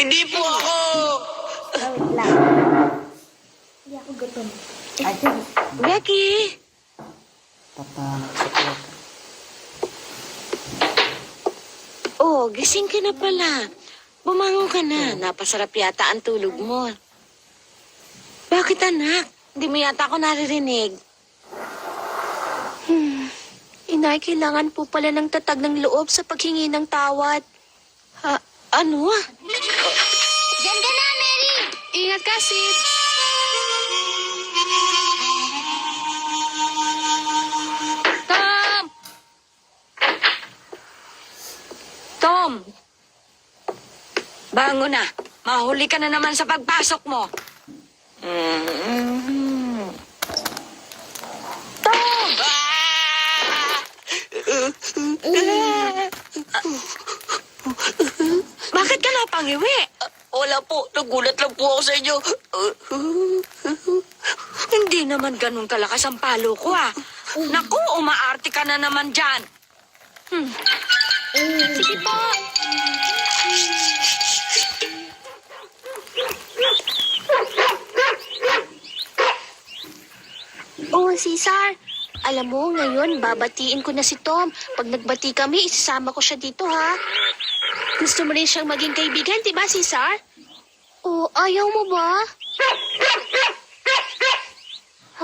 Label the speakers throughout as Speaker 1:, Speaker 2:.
Speaker 1: Hindi po ako!
Speaker 2: Wait lang. Hindi ako gutom.
Speaker 3: Becky! Oh, gising ka na pala. Bumangon ka na. Napasarap yata ang tulog mo. Bakit anak? Hindi mo yata ako naririnig.
Speaker 2: Inay, kailangan po pala ng tatag ng loob sa paghingi ng tawad.
Speaker 3: Ano?
Speaker 2: Diyan ka na, Mary! Ingat ka, sis.
Speaker 3: Tom! Tom! Bangon na. Mahuli ka na naman sa pagpasok mo. Tom! Bakit ka napangiwi?
Speaker 1: Wala po. Nagulat lang po ako sa inyo.
Speaker 3: Hindi naman ganun kalakas ang palo ko, ah. Naku, umaarte ka na naman dyan.
Speaker 2: Sige po. Oh, Cesar. Alam mo, ngayon, babatiin ko na si Tom. Pag nagbati kami, isasama ko siya dito, ha? Gusto mo rin siyang maging kaibigan, di ba, Cesar? Oh, ayaw mo ba?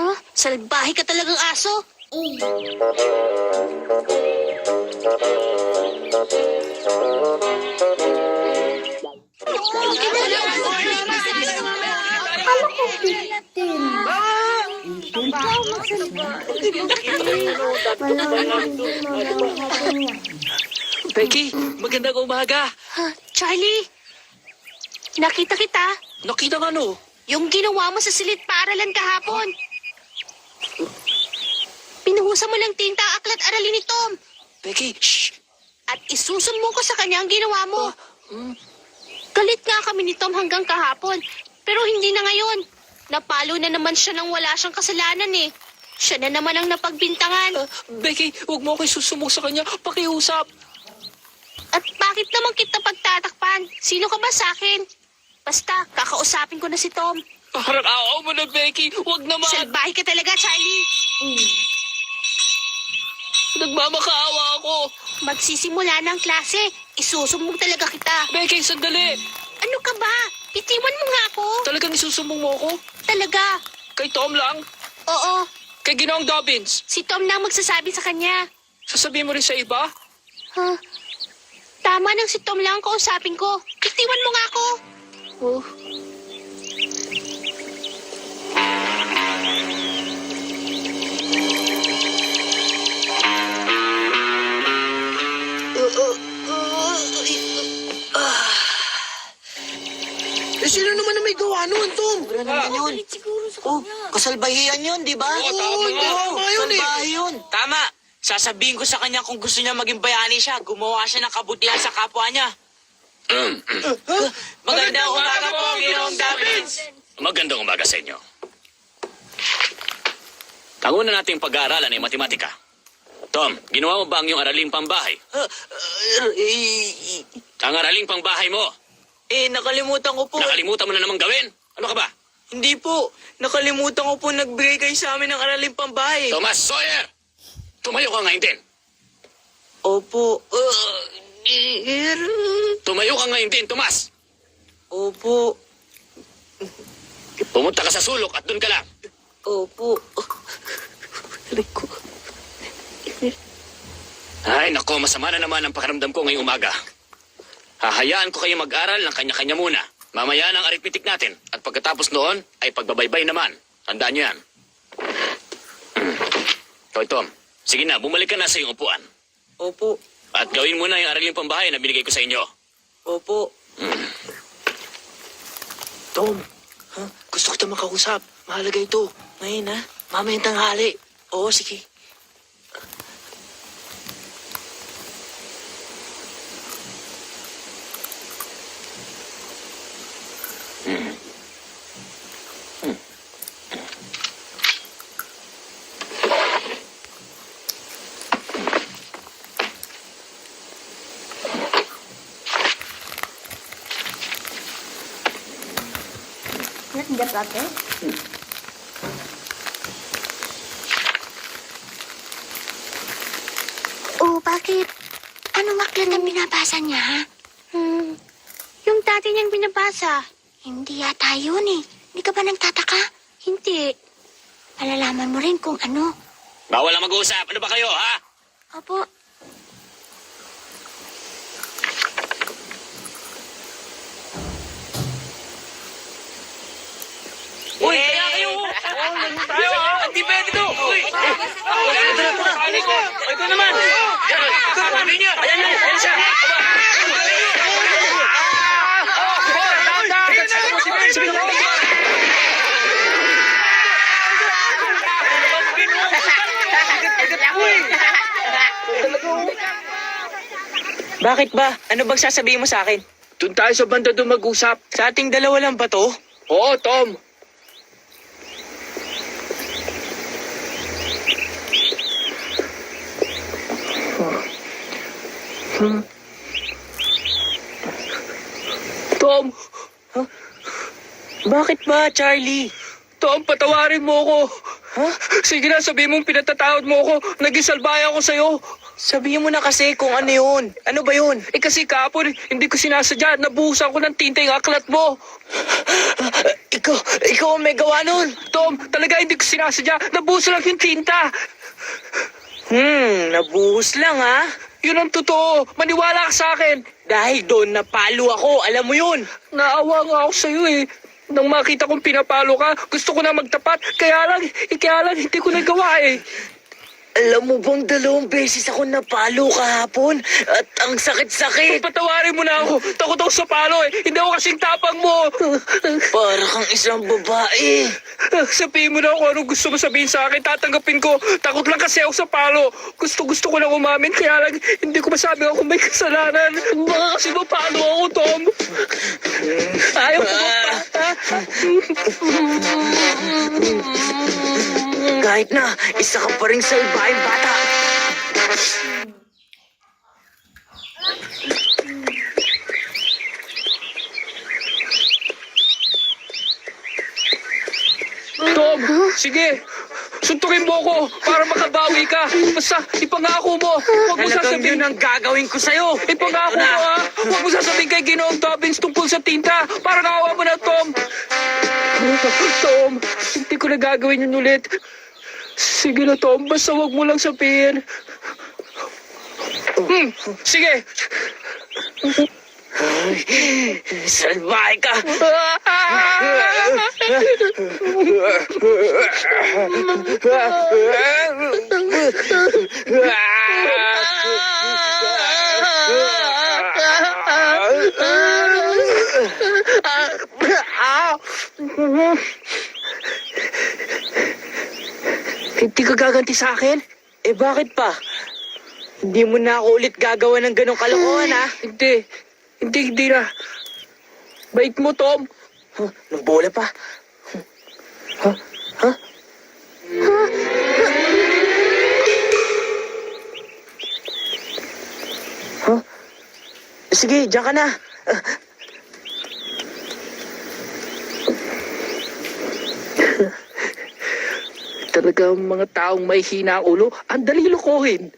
Speaker 2: Ha? Salbahe ka talagang aso. Akala ko 15.
Speaker 1: Becky, magandang umaga.
Speaker 2: Ha, Charlie, nakita kita.
Speaker 1: Nakita nga no.
Speaker 2: Yung ginawa mo sa silid paaralan kahapon. Pinuhusan mo ng tinta ang aklat aralin ni Tom.
Speaker 1: Becky, shh.
Speaker 2: At isusumbong ko sa kanya ang ginawa mo. Galit nga kami ni Tom hanggang kahapon. Pero hindi na ngayon. Napalo na naman siya nang wala siyang kasalanan eh. Siya na naman ang napagbintangan.
Speaker 1: Becky, huwag mo ako susumong sa kanya. Pakiusap.
Speaker 2: At bakit naman kita pagtatakpan? Sino ka ba sa akin? Basta, kakausapin ko na si Tom.
Speaker 1: Parang awa mo na, Becky. Huwag naman.
Speaker 2: Salbahe ka talaga, Charlie.
Speaker 1: Nagmamakaawa ako.
Speaker 2: Magsisimula ng klase. Isusumbong talaga kita.
Speaker 1: Becky, sandali.
Speaker 2: Ano ka ba? Itiwan mo nga ako.
Speaker 1: Talagang isusumbong mo ako?
Speaker 2: Talaga.
Speaker 1: Kay Tom lang?
Speaker 2: Oo.
Speaker 1: Kay Ginoong Dobbins?
Speaker 2: Si Tom na ang magsasabi sa kanya.
Speaker 1: Sasabihin mo rin sa iba?
Speaker 2: Ha? Tama nang si Tom lang ang kausapin ko. Itiwan mo nga ako.
Speaker 1: Oh.
Speaker 4: Sino naman na may gawa nun, Tom?
Speaker 1: Yun.
Speaker 2: Siguro sa
Speaker 4: Oh, kasalbahiyan yun, di ba?
Speaker 1: Oo, tama nga.
Speaker 4: Tama yun eh.
Speaker 1: Salbahe yun.
Speaker 5: Tama. Sasabihin ko sa kanya kung gusto niya maging bayani siya, gumawa siya ng kabutihan sa kapwa niya. Magandang umaga po, Ginoong Davids.
Speaker 6: Magandang umaga sa inyo. Ang una nating pag-aaralan ay matematika. Tom, ginawa mo ba ang iyong araling pambahay? Ang araling pambahay mo,
Speaker 1: Nakalimutan ko po.
Speaker 6: nakalimutan mo na namang gawin? Ano ka ba?
Speaker 1: Hindi po. Nakalimutan ko po nagbigay kayo sa amin ng araling pambahay.
Speaker 6: Thomas Sawyer! Tumayo ka ngayon din.
Speaker 1: Opo.
Speaker 6: Tumayo ka ngayon din, Tomas.
Speaker 1: Opo.
Speaker 6: Pumunta ka sa sulok at doon ka lang.
Speaker 1: Opo. Aray ko.
Speaker 6: Ay, nako, masama na naman ang pakiramdam ko ngayong umaga. Hahayaan ko kayo mag-aral ng kanya-kanya muna. Mamaya ng arithmetic natin. At pagkatapos noon, ay pagbabaybay naman. Tandaan niyo yan. Hoy, Tom. Sige na, bumalik ka na sa iyong upuan.
Speaker 1: Opo.
Speaker 6: At gawin mo na yung araling pambahay na binigay ko sa inyo.
Speaker 1: Opo. Tom, gusto ko ito makausap. Mahalaga ito. Ngayon, ha? Mamayang tanghali. Oo, sige.
Speaker 2: peanut in the butter?
Speaker 7: Oh, bakit? Anong aklat ang binabasa niya, ha?
Speaker 2: Yung dati niyang binabasa.
Speaker 7: Hindi yata yun eh. Hindi ka ba nagtataka?
Speaker 2: Hindi.
Speaker 7: Malalaman mo rin kung ano.
Speaker 6: Bawal ang mag-uusap. Ano ba kayo, ha?
Speaker 7: Opo.
Speaker 5: Uy, kaya kayo! Tayo, hindi pwede to! Uy! Ito naman! Sabi niya! Ayan na! Ayan siya! Bakit ba? Ano bang sasabihin mo sa akin?
Speaker 1: Doon tayo sa banda doon mag-usap.
Speaker 5: Sa ating dalawa lang ba to?
Speaker 1: Oo, Tom. Tom,
Speaker 5: Bakit ba, Charlie?
Speaker 1: Tom, patawarin mo ako. Ha? Sige na, sabihin mong pinatatawad mo ako. Nagisalbaya ako sa'yo.
Speaker 5: Sabihin mo na kasi kung ano yun. Ano ba yun?
Speaker 1: Eh kasi kahapon, hindi ko sinasadya. Nabuhusan ko ng tinta yung aklat mo.
Speaker 5: Ikaw ang may gawa nun.
Speaker 1: Tom, talaga hindi ko sinasadya. Nabuhusan lang yung tinta.
Speaker 5: Nabuhos lang ha.
Speaker 1: Yun ang totoo. Maniwala ka sa akin.
Speaker 5: Dahil doon napalo ako, alam mo yun.
Speaker 1: Naawa nga ako sa'yo eh. Nang makita kong pinapalo ka, gusto ko na magtapat. Kaya lang hindi ko nagawa eh.
Speaker 5: Alam mo bang 2 beses ako napalo kahapon? At ang sakit-sakit.
Speaker 1: Patawarin mo na ako. Takot ako sa palo eh. Hindi ako kasing tapang mo.
Speaker 5: Para kang isang babae.
Speaker 1: Sabihin mo na kung anong gusto mo sabihin sa akin. Tatanggapin ko. Takot lang kasi ako sa palo. Gusto ko lang umamin. Kaya lang hindi ko masabi ako may kasalanan. Baka kasi mapalo ako, Tom. Ayaw ko pa.
Speaker 5: Kahit na, isa ka pa rin salbahing bata.
Speaker 1: Tom, sige. Suntukin mo ako para makabawi ka. Basta ipangako mo. Huwag mo
Speaker 5: Talagang
Speaker 1: sasabihin.
Speaker 5: yun ang gagawin ko sa'yo.
Speaker 1: Ipangako mo ha. Huwag mo sasabihin kay Ginoong Dobbins tungkol sa tinta. Para nakawa mo na, Tom. Tom, hindi ko na gagawin yun ulit. Sige na, Tom. Basta huwag mo lang sabihin. Sige.
Speaker 5: Salbahe ka.
Speaker 1: Hindi ka gaganti sa akin?
Speaker 5: Eh bakit pa? Hindi mo na ako ulit gagawa ng ganong kalokohan ha?
Speaker 1: Hindi na. Bait mo, Tom.
Speaker 5: Nang bola pa. Sige, diyan ka na.
Speaker 1: Talagang mga taong may hina ang ulo, ang dali lokohin.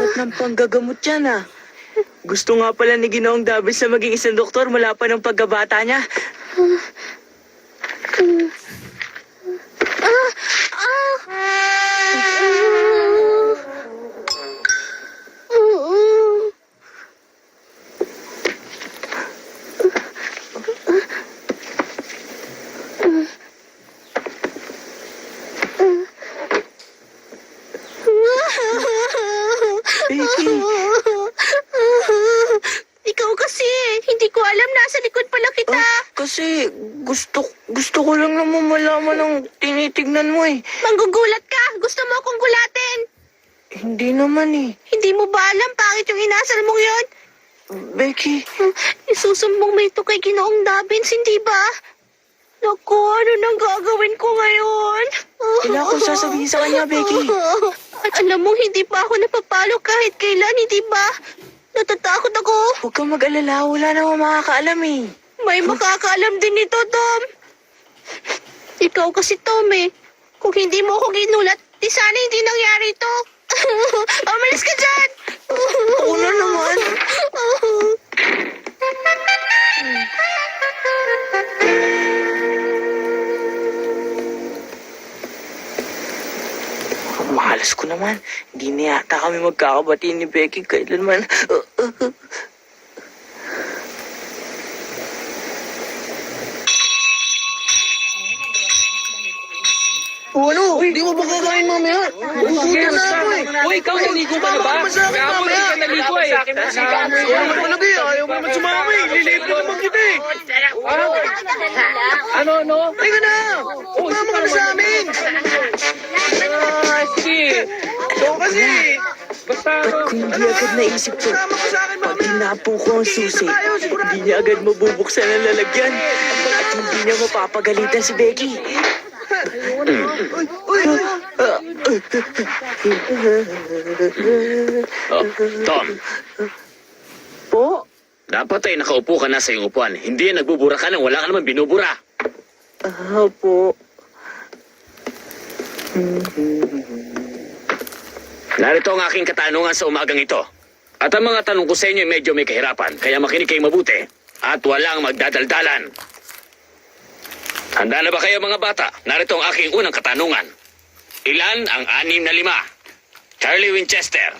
Speaker 8: hirap ng panggagamot yan ah. Gusto nga pala ni Ginoong Davis na maging isang doktor mula pa ng pagkabata niya. Becky,
Speaker 2: Ikaw kasi, hindi ko alam nasa likod pala kita.
Speaker 8: kasi gusto ko lang naman malaman ang tinitignan mo eh.
Speaker 2: Manggugulat ka. Gusto mo akong gulatin.
Speaker 8: Hindi naman eh.
Speaker 2: Hindi mo ba alam pangit yung inasal mong yon?
Speaker 8: Becky,
Speaker 2: Isusumbong mo ito kay Ginoong Dabbins, hindi ba? Naku, ano nang gagawin ko ngayon?
Speaker 8: wala akong sasabihin sa kanya, Becky.
Speaker 2: At alam mo, hindi pa ako napapalo kahit kailan, hindi ba? Natatakot ako.
Speaker 8: Huwag kang mag-alala, wala namang makakaalam eh.
Speaker 2: May makakaalam din nito, Tom. Ikaw kasi, Tom, eh. Kung hindi mo ako ginulat, di sana hindi nangyari ito. Umalis ka dyan!
Speaker 8: Oo na naman. Mahalas ko naman. Hindi na yata kami magkakabati ni Becky kailanman.
Speaker 4: O ano? Hindi mo ba kakain mamaya? Gugutom na ako eh.
Speaker 1: Uy, ikaw naligo ka na ba?
Speaker 4: Sumama ka sa akin
Speaker 1: Kahapon
Speaker 4: mamaya.
Speaker 1: ka naligo eh.
Speaker 4: Ayaw mo talaga eh. Ayaw mo naman sumama eh. Lilibre naman kita eh.
Speaker 1: Ano?
Speaker 4: Halika na! Sumama ka na sa amin!
Speaker 1: Sige.
Speaker 4: Ikaw kasi!
Speaker 1: Basta
Speaker 8: Ba't ko hindi agad naisip to?
Speaker 4: Sumama ka sa akin
Speaker 8: Pag
Speaker 4: mamaya!
Speaker 8: tinapong ko ang susi, hindi niya agad mabubuksan ang lalagyan. At hindi niya mapapagalitan si Becky.
Speaker 6: Oh, Tom,
Speaker 8: Po?
Speaker 6: dapat ay nakaupo ka na sa iyong upuan. Hindi yan nagbubura ka nang wala ka naman binubura.
Speaker 8: Po.
Speaker 6: Narito ang aking katanungan sa umagang ito. At ang mga tanong ko sa inyo ay medyo may kahirapan, kaya makinig kayo mabuti. At walang magdadaldalan. Handa na ba kayo mga bata? Narito ang aking unang katanungan. Ilan ang 6 na 5? Charlie Winchester.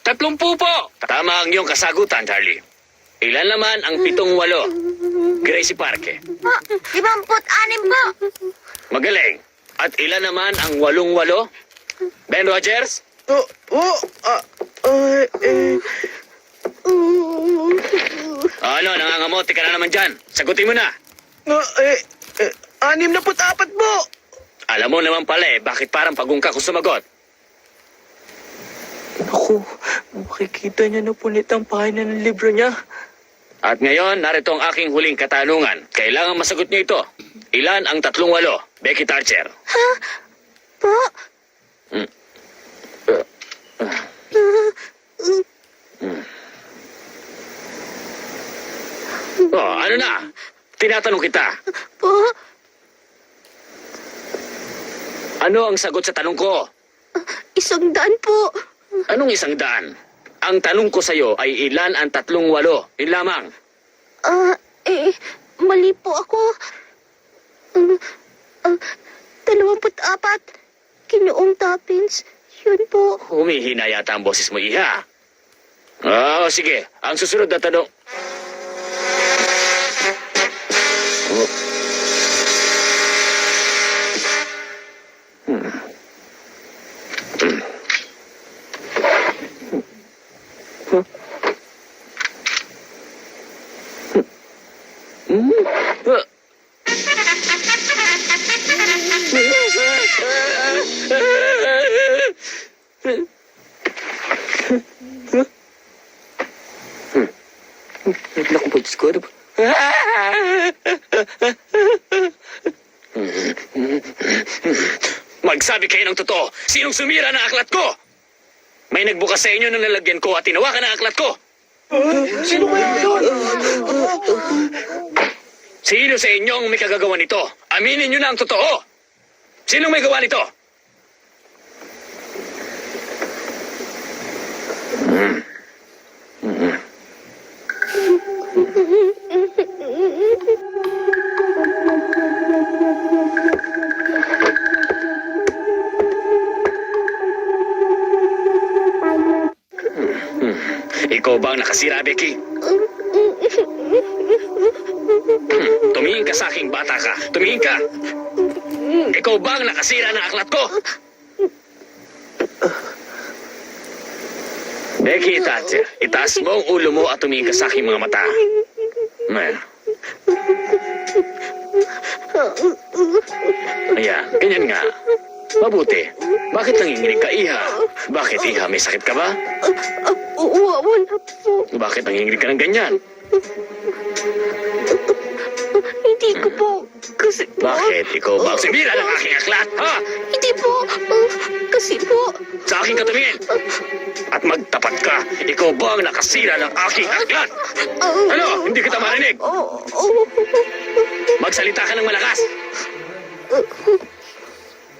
Speaker 1: 30 po.
Speaker 6: Tama ang iyong kasagutan, Charlie. Ilan naman ang 7-8? Gracie Parke.
Speaker 7: 56 po.
Speaker 6: Magaling. At ilan naman ang 8-8? Ben Rogers? Ano, nangangamote ka na naman dyan. Sagutin mo na.
Speaker 4: 64 po!
Speaker 6: Alam mo naman pala eh, bakit parang pagungka kung sumagot?
Speaker 8: Naku, makikita niya na punit ang pahina ng libro niya.
Speaker 6: At ngayon, narito ang aking huling katanungan. Kailangan masagot niyo ito. Ilan ang 3-8? Becky Tarcher.
Speaker 2: Po?
Speaker 6: Oh, ano na? Tinatanong kita.
Speaker 2: Po?
Speaker 6: Ano ang sagot sa tanong ko?
Speaker 2: 100 po.
Speaker 6: Anong 100? Ang tanong ko sa'yo ay ilan ang 3-8? Yun lamang.
Speaker 2: Mali po ako. 24. Ginoong Dabbins. Yun po.
Speaker 6: Humihina yata ang boses mo, Iha. Oh, sige. Ang susunod na tanong... Oh.
Speaker 8: Naku po, Diyos ko. Ano ba?
Speaker 6: Magsabi kayo ng totoo. Sinong sumira ng aklat ko? May nagbukas sa inyo ng lalagyan ko at tinawakan ng aklat ko.
Speaker 4: Sino kaya yun?
Speaker 6: Sino sa inyong may kagagawa nito? Aminin nyo na ang totoo. Sinong may gawa nito? Ikaw ba ang nakasira, Becky? Tumingin ka sa aking bata ka. Tumingin ka. Ikaw ba ang nakasira ng aklat ko? Becky, Thatcher, itaas mo ang ulo mo at tumingin ka sa aking mga mata. Well. Ayan, ganyan nga. Mabuti. Bakit nanginginig ka, Iha? Bakit, Iha? May sakit ka ba?
Speaker 2: Wala po.
Speaker 6: Bakit nanginginig ka ng ganyan?
Speaker 2: Hindi ko po. Kasi po.
Speaker 6: Bakit? Ikaw ba ang sumira ng aking aklat, ha?
Speaker 2: Hindi po. Kasi po.
Speaker 6: Sa aking katumingin. At magtapat ka. Ikaw ba ang nakasira ng aking aklat? Ano? Hindi kita marinig. Magsalita ka ng malakas.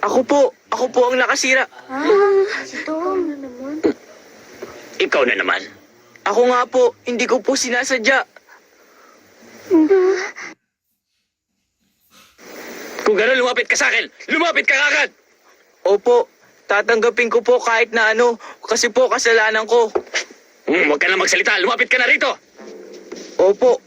Speaker 8: Ako po ang nakasira.
Speaker 6: Ikaw na naman.
Speaker 8: Ako nga po, hindi ko po sinasadya.
Speaker 6: Kung gano'n, lumapit ka sa akin. Lumapit ka kagad.
Speaker 8: Opo, tatanggapin ko po kahit na ano, kasi po kasalanan ko.
Speaker 6: Huwag ka na magsalita. Lumapit ka na rito.
Speaker 8: Opo,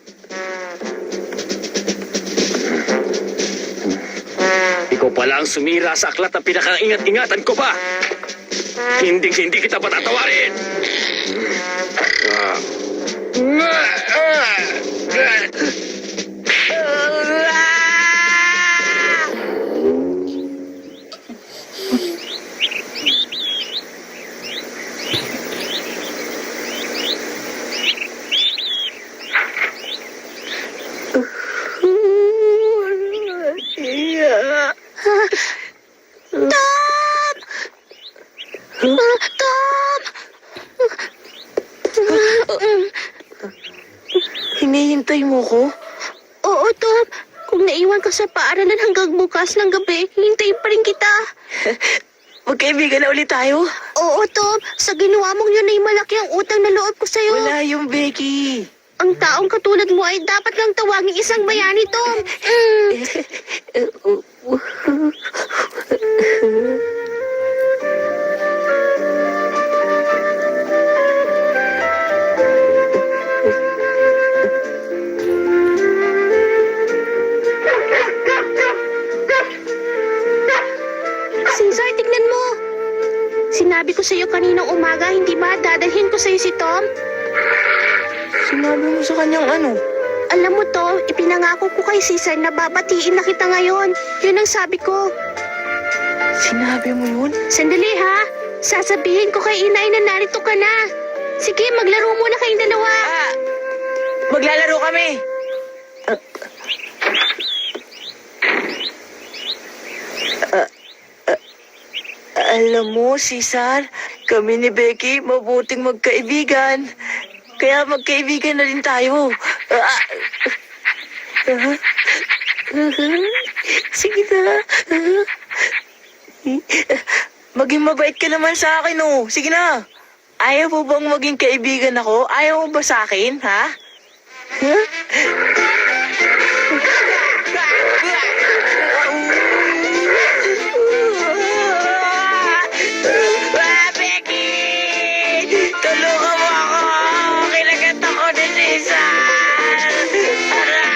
Speaker 6: Ikaw pala ang sumira sa aklat na pinakaingat-ingatan ko pa. Hindi kita patatawarin.
Speaker 2: Tom!
Speaker 8: hinihintay mo ko?
Speaker 2: Oo, Tom. Kung naiwan ka sa paaralan hanggang bukas ng gabi, hintayin pa rin kita.
Speaker 8: Magkaibigan na ulit tayo?
Speaker 2: Oo, Tom. Sa ginawa mong yun ay malaki ang utang na loob ko sa'yo.
Speaker 8: Wala yung Becky.
Speaker 2: Ang taong katulad mo ay dapat lang tawaging isang bayani, Tom. Cesar, tignan mo. Sinabi ko sa'yo kaninang umaga, hindi ba dadalhin ko sa'yo si Tom?
Speaker 8: Sinabi mo sa kanyang ano?
Speaker 2: Alam mo, Tom, ipinangako ko kay Cesar na babatiin na kita ngayon. Yun ang sabi ko.
Speaker 8: Sinabi mo yun?
Speaker 2: Sandali, ha? Sasabihin ko kay inay na narito ka na. Sige, maglaro muna kayong dalawa.
Speaker 8: Maglalaro kami. Alam mo, Cesar, kami ni Becky mabuting magkaibigan. Kaya magkaibigan na rin tayo. Sige na. Maging mabait ka naman sa akin, oh. Sige na. Ayaw mo bang maging kaibigan ako? Ayaw mo ba sa akin, ha? Huh? Becky! Tulungan mo ako! Kinagat ako ni Cesar! Aray!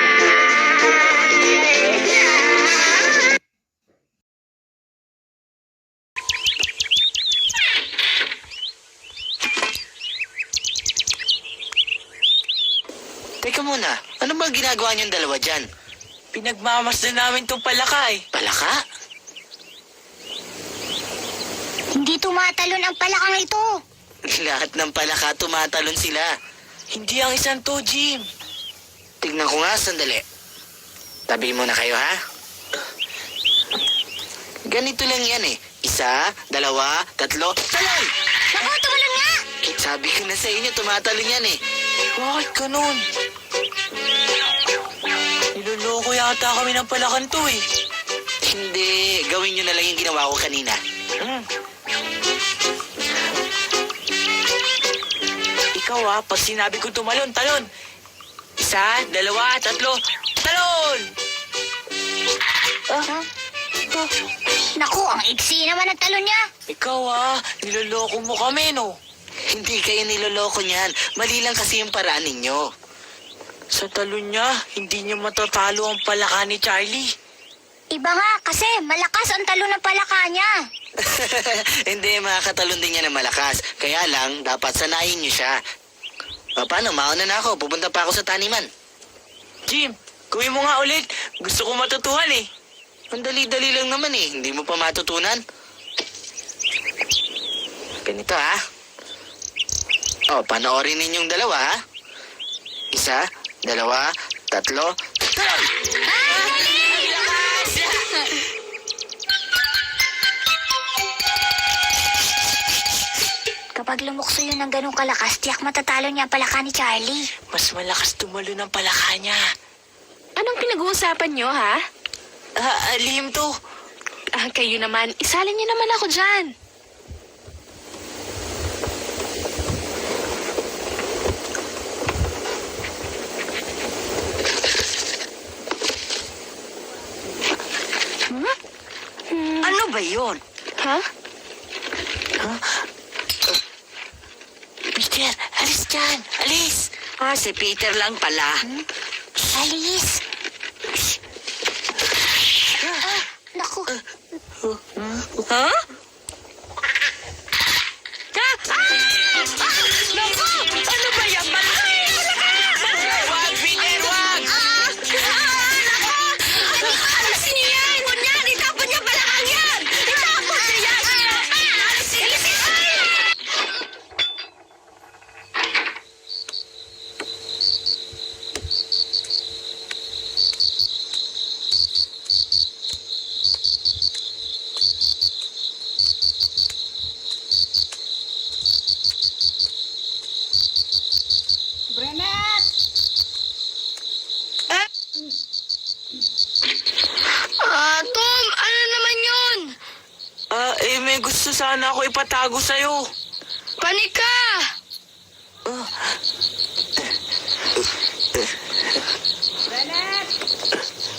Speaker 5: Teka muna, ano ba ginagawa niyong dalawa dyan?
Speaker 8: Pinagmamasdan namin tong palaka eh.
Speaker 5: Palaka?
Speaker 7: Hindi tumatalon ang palakang ito.
Speaker 5: Lahat ng palaka tumatalon sila.
Speaker 8: Hindi ang isang to, Jim.
Speaker 5: Tignan ko nga, sandali. Tabi mo na kayo, ha? Ganito lang yan eh. 1, 2, 3, talon!
Speaker 7: Naku, tumalon nga!
Speaker 5: Sabi ko na sa inyo, tumatalon yan eh.
Speaker 8: Bakit ganun? Niloloko yata kami ng palakan to eh.
Speaker 5: Hindi, gawin nyo na lang yung ginawa ko kanina.
Speaker 8: ikaw pag sinabi ko tumalon, talon. 1, 2, 3, talon!
Speaker 7: Naku, ang iksi naman ang talon niya.
Speaker 8: Ikaw niloloko mo kami, no?
Speaker 5: Hindi kayo niloloko niyan. Mali lang kasi yung paraan ninyo.
Speaker 8: Sa talon niya, hindi niya matatalo ang palaka ni Charlie.
Speaker 7: Iba nga, kasi malakas ang talon ng palaka niya.
Speaker 5: Hindi, makakatalon din niya ng malakas. Kaya lang, dapat sanayin niyo siya. O, paano? Mauna na ako. Pupunta pa ako sa taniman.
Speaker 8: Jim, gawin mo nga ulit. Gusto ko matutuhan eh.
Speaker 5: Ang dali-dali lang naman eh. Hindi mo pa matutunan. Ganito O, panoorin ninyong dalawa 1, 2, 3, talon!
Speaker 7: Kapag lumukso yun ng ganong kalakas, tiyak matatalo niya ang palaka ni Charlie.
Speaker 8: Mas malakas tumalo ng palaka niya.
Speaker 2: Anong pinag-uusapan nyo, ha?
Speaker 8: Lihim to.
Speaker 2: Kayo naman, isalin niyo naman ako dyan.
Speaker 8: Ano ba yun?
Speaker 2: Ha?
Speaker 8: Peter, alis dyan. Alis. Si Peter lang pala.
Speaker 7: Alice! Naku,
Speaker 8: Ha?
Speaker 2: Naku! Ano ba yan?
Speaker 8: Wag, Peter, wag!
Speaker 2: Alisin niyo yan! Kunyan! Itapon niya palakang yan! Itapon niya yan! Alisin! Tom! Ano naman yun?
Speaker 8: May gusto sana ako ipatago sa'yo.
Speaker 2: Panika!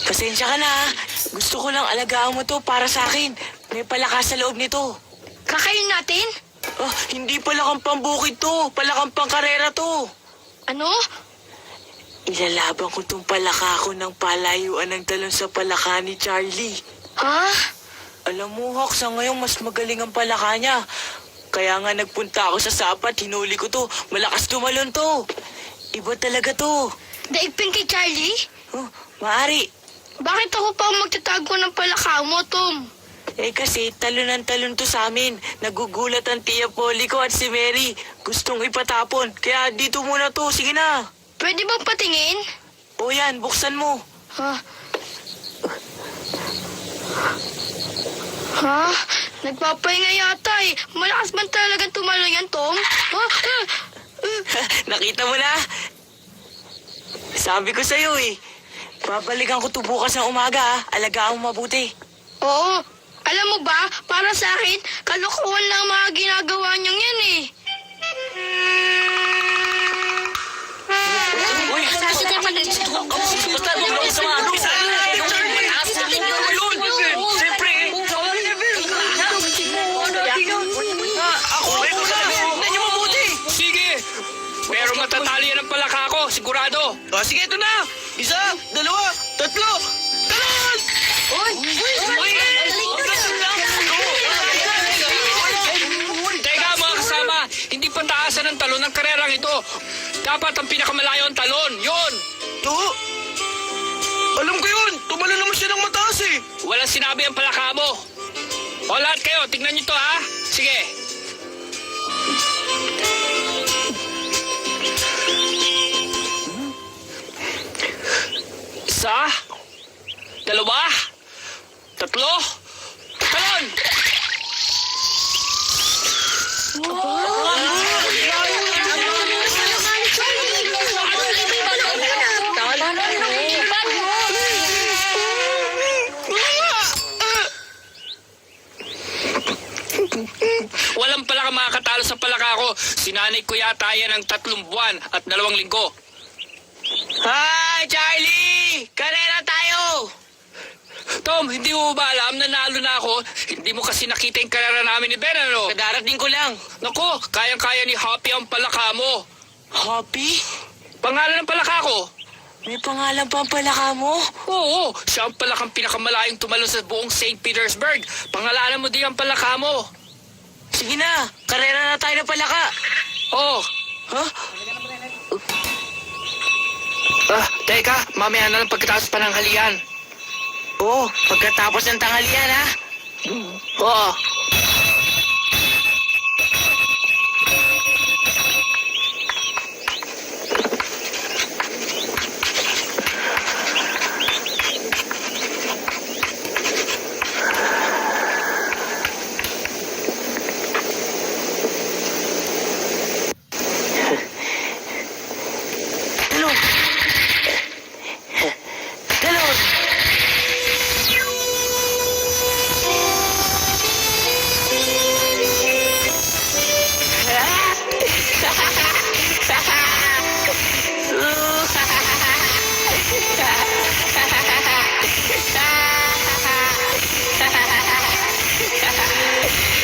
Speaker 8: Pasensya ka na. Gusto ko lang alagaan mo to para sa akin. May palakas sa loob nito.
Speaker 2: Kakain natin?
Speaker 8: Hindi palakang pambukid to. Palakang pangkarera to.
Speaker 2: Ano?
Speaker 8: Ilalaban ko tong palaka ko ng palayuan ng talon sa palaka ni Charlie.
Speaker 2: Ha?
Speaker 8: Alam mo, Hawk, sa ngayon mas magaling ang palaka niya. Kaya nga nagpunta ako sa sapat, hinuli ko to. Malakas tumalon to. Iba talaga to.
Speaker 2: Daigpin kay Charlie?
Speaker 8: Maari.
Speaker 2: Bakit ako pa ang magtatago ng palaka mo, Tom?
Speaker 8: Kasi talon ng talon to sa amin. Nagugulat ang tiya Polly ko at si Mary. Gustong ipatapon. Kaya dito muna to. Sige na.
Speaker 2: Pwede bang patingin?
Speaker 8: O yan, buksan mo.
Speaker 2: Ha? Ha? Nagpapahinga yata eh. Malakas man talaga tumalo yan, Tom? Ha?
Speaker 8: Nakita mo na? Sabi ko sa'yo eh. Babalikan ko to bukas ng umaga. Alagaan mo mabuti.
Speaker 2: Oo. Alam mo ba, para sa akin, kalokohan lang ang mga ginagawa niyang yan eh.
Speaker 8: Uy! Basta huwag ako sa mga ano. Siyempre eh. Ako eh. Tignan niyo mabuti.
Speaker 1: Sige! Pero matatali yan ang palaka ko, sigurado.
Speaker 4: Sige, ito na! 1, 2, 3, talon!
Speaker 1: Teka mga kasama, hindi pa taasan ng talon ng karerang ito. Dapat ang pinakamalayo ang talon, yun!
Speaker 4: To? Alam ko yun! Tumalo naman siya ng mataas eh!
Speaker 1: Walang sinabi ang palaka mo. O lahat kayo, tignan nyo to ha. Sige. Isa, 2, 3, talon! Walang palaka ang makakatalo sa palaka ko. Sinanay ko yata yan ng 3 buwan at 2 linggo.
Speaker 8: Hi, Charlie! Karera tayo!
Speaker 1: Tom, hindi mo ba alam na nalo na ako? Hindi mo kasi nakita yung karera namin ni Ben, ano?
Speaker 8: Kadarating ko lang.
Speaker 1: Nako, kayang-kaya ni Happy ang palaka mo.
Speaker 8: Happy?
Speaker 1: Pangalan ng palaka ko?
Speaker 8: May pangalan pa ang palaka mo?
Speaker 1: Oo, siya ang palakang pinakamalayong tumalon sa buong St. Petersburg. Pangalanan mo din ang palaka mo.
Speaker 8: Sige na, karera na tayo ng palaka.
Speaker 1: Oh,
Speaker 8: Huh?
Speaker 1: teka, mamaya na lang pagkatapos pa ng halian.
Speaker 8: Oo, pagkatapos ng tanghalian ha.
Speaker 1: Oo.
Speaker 8: Talon! Talon!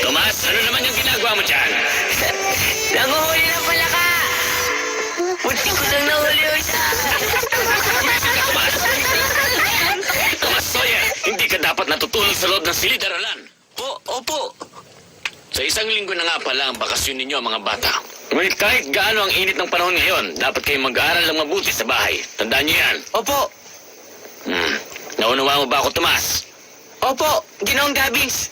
Speaker 6: Tomas, ano naman yung ginagawa mo dyan?
Speaker 8: Nanguhuli ng palaka! Muntik ko lang nahuli o isa!
Speaker 6: Tomas Sawyer, hindi ka dapat natutulog sa loob ng silid-aralan.
Speaker 8: Opo!
Speaker 6: Sa 1 linggo na nga pala ang bakasyon ninyo, mga bata. Ngunit kahit gaano ang init ng panahon ngayon, dapat kayong mag-aaral lang mabuti sa bahay. Tandaan niyo yan.
Speaker 8: Opo!
Speaker 6: Naunawa mo ba ako, Tomas?
Speaker 8: Opo! Ginoong Gabins!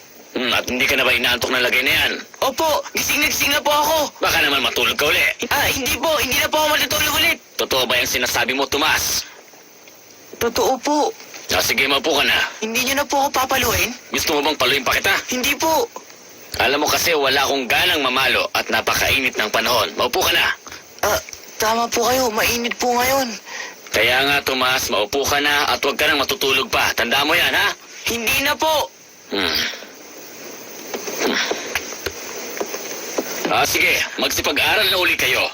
Speaker 6: At hindi ka na ba inaantok ng lagay na yan?
Speaker 8: Opo! Gising na po ako!
Speaker 6: Baka naman matulog ka uli.
Speaker 8: Hindi po! Hindi na po ako matutulog ulit!
Speaker 6: Totoo ba yung sinasabi mo, Tomas?
Speaker 8: Totoo po!
Speaker 6: Sige, maupo ka na.
Speaker 8: Hindi niyo na po ako papaluin?
Speaker 6: Gusto mo bang paluin pa kita?
Speaker 8: Hindi po!
Speaker 6: Alam mo kasi wala akong ganang mamalo at napakainit ng panahon. Maupo ka na.
Speaker 8: Tama po kayo. Mainit po ngayon.
Speaker 6: Kaya nga, Tomas, maupo ka na at huwag ka nang matutulog pa. Tandaan mo yan, ha?
Speaker 8: Hindi na po!
Speaker 6: Sige, magsipag-aral na uli kayo.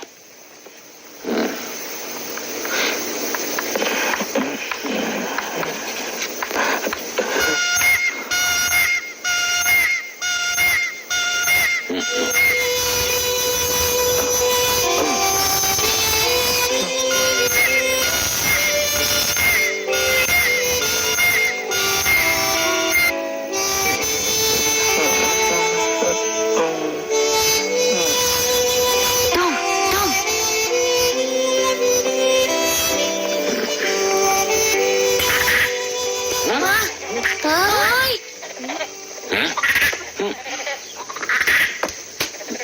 Speaker 7: Tom! Tom!
Speaker 2: Ay!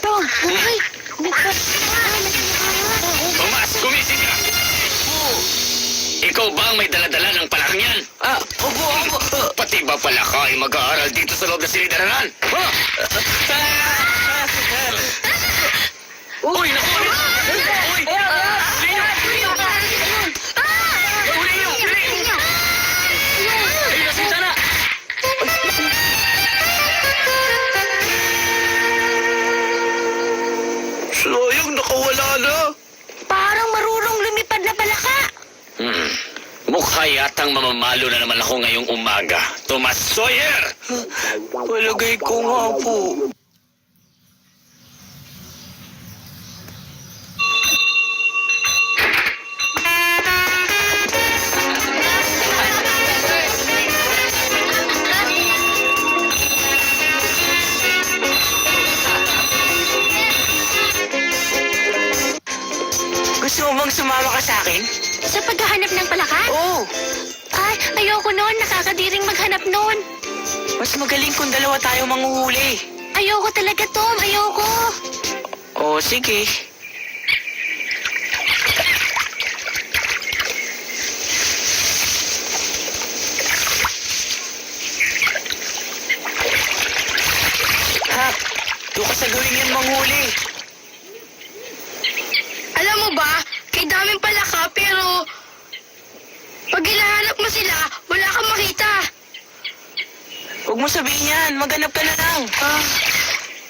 Speaker 7: Tom!
Speaker 2: Ay!
Speaker 6: Tomas, gumising ka! Ikaw ba ang may daladala ng palakang yan?
Speaker 8: Opo!
Speaker 6: Pati ba pala ka ay mag-aaral dito sa loob ng silid-aralan? Ha? Uy, naku! Uy! Lino! Lino! Ayun na, Santana!
Speaker 1: Sayang, nakawala na.
Speaker 7: Parang marurong lumipad na palaka!
Speaker 6: Mukha yatang mamamalo na naman ako ngayong umaga. Tomas Sawyer!
Speaker 8: Palagay ko nga po. Gusto mo bang sumama ka sa akin?
Speaker 2: Sa paghahanap ng palaka?
Speaker 8: Oo!
Speaker 2: Ay, ayoko noon. Nakakadiring maghanap noon.
Speaker 8: Mas magaling kung dalawa tayo manghuhuli.
Speaker 2: Ayoko talaga, Tom. Ayoko.
Speaker 8: Sige. Doon ka sa gawin yan manghuli.
Speaker 2: Alam mo ba, kay daming palaka, pero pag hinahanap mo sila, wala kang makita.
Speaker 8: Huwag mo sabihin yan. Maghanap ka na lang.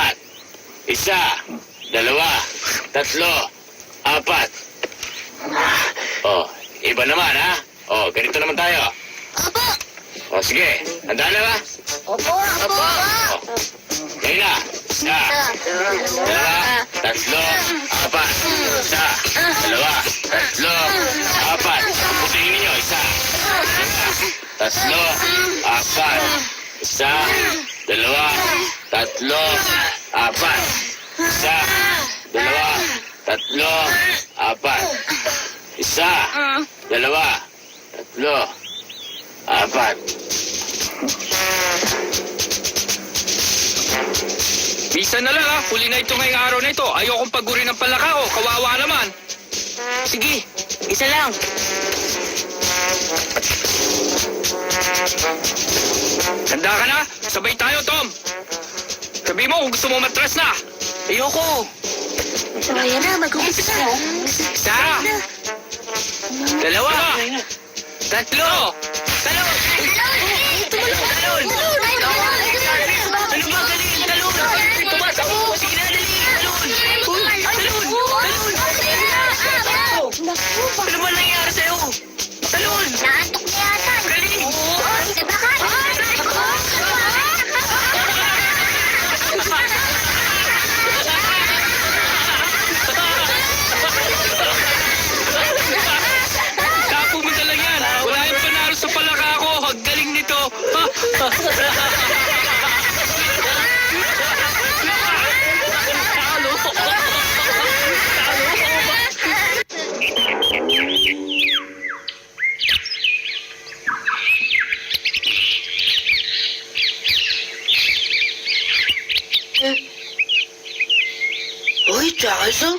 Speaker 6: Lahat. 1, 2, 3, 4. Oh, iba naman ha? Oh, ganito naman tayo.
Speaker 2: Opo.
Speaker 6: Oh, sige. Handa na ba?
Speaker 7: Opo. Opo.
Speaker 6: Ngayon na. Isa, dalawa, tatlo, apat. Isa, dalawa, tatlo, apat. Putihin ninyo. Isa, tatlo, apat. Isa, dalawa, tatlo, apat. Isa, dalawa, tatlo, apat. Isa, dalawa, tatlo, apat.
Speaker 1: Bisa na lang ha. Huli na ito ngayong araw na ito. Ayokong pagurin ng palaka ko. Kawawa naman.
Speaker 8: Sige, isa lang.
Speaker 1: Handa ka na? Sabay tayo, Tom. Sabi mo kung gusto mo matras na.
Speaker 8: Ayoko.
Speaker 7: O, yan na. Mag-umpisa ka.
Speaker 1: Isa. Dalawa. Tatlo.
Speaker 8: Talon! Talon! Ano ba galing? Talon! Tumasak mo! Sige na, dali! Talon! Talon! Talon! Ano ba nangyari sa'yo? Talon!
Speaker 7: Naantok na yata.
Speaker 8: Galing!
Speaker 7: Diba ka?
Speaker 1: Kapumunta lang yan. Wala yung panalo sa palaka ko. Ang galing nito.
Speaker 4: Uy, Charles, oh.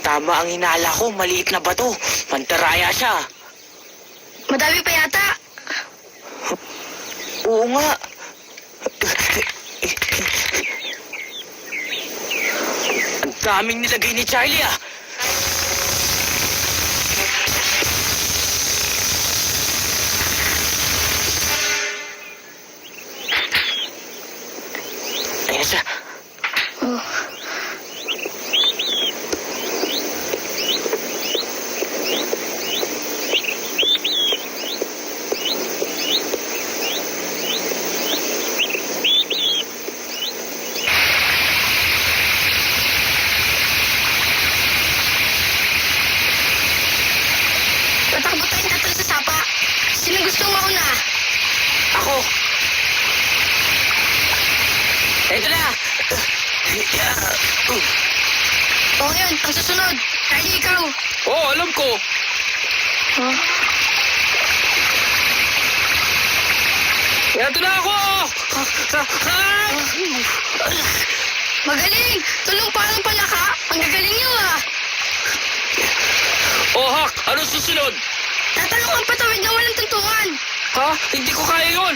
Speaker 8: Tama ang hinala ko. Maliit na bato. Pantaraya siya.
Speaker 7: Madami pa yata.
Speaker 8: Oo nga. Ang daming nilagay ni Charlie ah. Ayan siya.
Speaker 7: Tatakbo tayong tatlo sa sapa. Sino gusto mauna?
Speaker 8: Ako. Ito na.
Speaker 7: O yun, ang susunod. Charlie, ikaw.
Speaker 1: Oo, alam ko. Eto na ako!
Speaker 7: Magaling! Tulong parang palaka. Ang gagaling niyo ah.
Speaker 1: Oh, Hak, ano susunod?
Speaker 7: Tatalong ang patawid na walang tuntungan.
Speaker 1: Ha? Hindi ko kaya yun.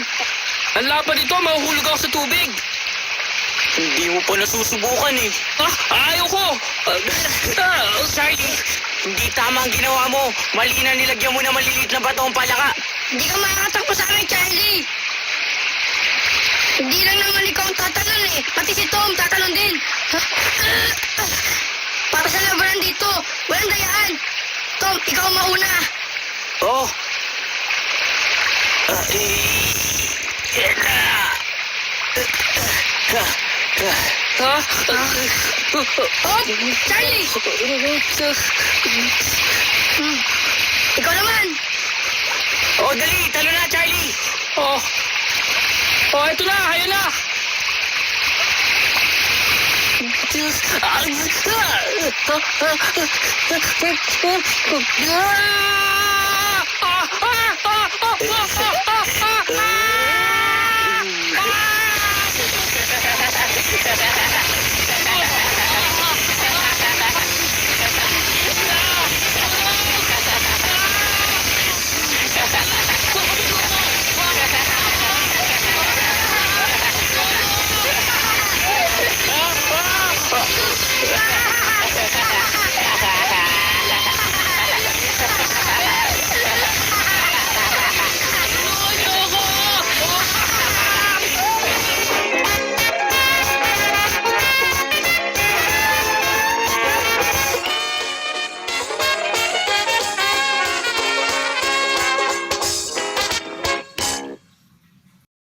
Speaker 1: Ang laban nito, mahuhulog ako sa tubig.
Speaker 8: Hindi mo pa nasusubukan eh.
Speaker 1: Ayaw ko!
Speaker 8: Charlie, hindi tama ang ginawa mo. Mali na nilagyan mo na maliliit na bato ang palaka.
Speaker 7: Hindi ka makakatakbo sa akin, Charlie. Hindi lang naman ikaw ang tatalon eh. Pati si Tom tatalon din. Para sa labanan dito, walang dayaan. Tom, ikaw ang mauna.
Speaker 8: Oh. Yan na.
Speaker 1: Ha?
Speaker 7: Oh, Charlie! Ikaw naman.
Speaker 8: Oh, dali. Talo na, Charlie.
Speaker 1: Oh. Oh, ito na, ayun na.